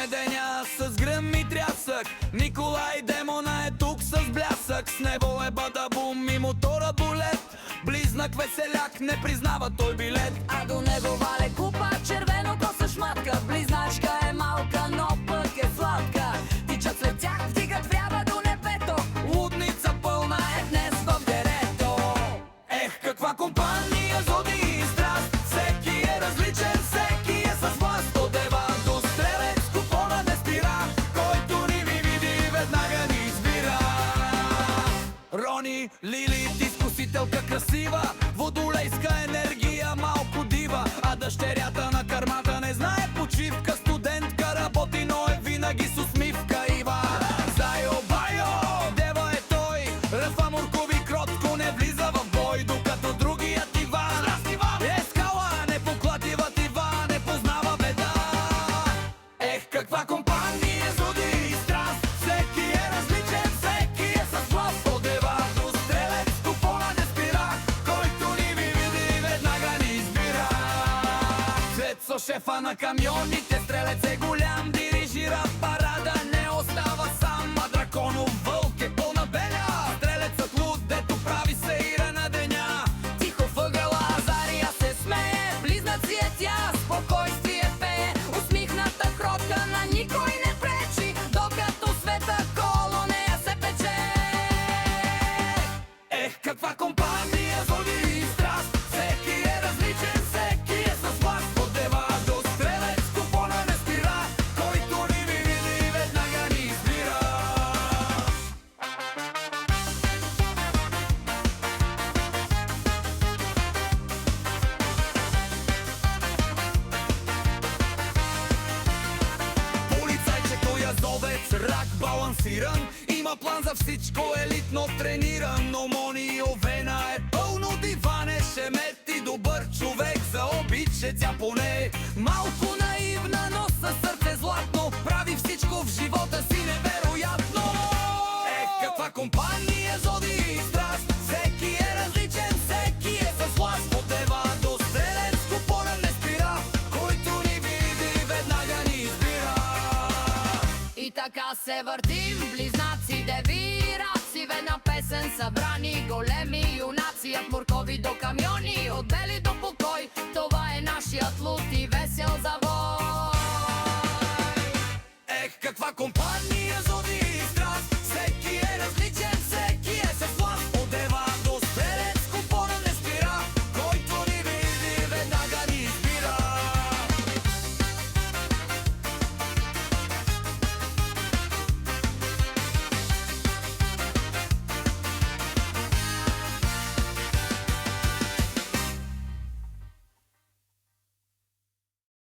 Започваме деня с гръм и трясък. Николай демона е тук с блясък. С него е бадабум и мотора болет. Близнак веселяк, не признава той билет. А до него вале купа червено коса шматка. Близначка е малка, но пък е сладка. Тичат след тях, вдигат врява до небето. Лудница пълна е днес в дерето. Ех, каква компания, злодей и страст. Всеки е различен, всеки е с власт. От дева до стрелец, купона не спира. Който ни ви види, веднага ни избира. Рони, Лилит, изкусителка красива. Водолейска енергия, малко дива. А дъщерята на кармата не знае почивка. Студентка работи, но е винаги с усмивка. Ива, Зайо, Байо, дева е той. Ръфа моркови кротко не влиза в бой. Докато другият Иван е скала, непоклативът Иван не познава беда. Ех, каква компания, злодей и страст. Всеки е различен, всеки е с власт. От дева до стрелец, купона не спира. Който ни ви види, веднага ни избира. Цецо, шефа на камионите, стрелец е голям, дирижира парада, не остава сам. А драконов вълк е пълна беля. Стрелецът луд, дето прави сеира на деня. Тихо въгъла Азария се смее. Близнаци е тя, спокойствие пее. Усмихната кротка на никой не пречи. Докато света коло нея се пече. Ех, каква компания, злодей и страст. Всеки е различен, всеки е с власт. От дева до стрелец, купона не спира. Който ни ви види, веднага ни избира. Полицайчето язовец, рак балансиран. Има план за всичко, елитно трениран. Но Мони Овена е пълно диване. Шемет и добър човек, заобича тя поне. Малко наивна, но със сърце златно. Прави всичко в живота си невероятно. Ех, каква компания, злодей и страст. Всеки е различен, всеки е с власт. От дева до стрелец, купона не спира. Който ни види, веднага ни избира. И така се въртим, близнаци, деви, раци. В една песен събрани големи юнаци. От моркови до камиони, от бели до покой. Това е нашият луд и весел завой. Ех, каква компания, злодей и страст.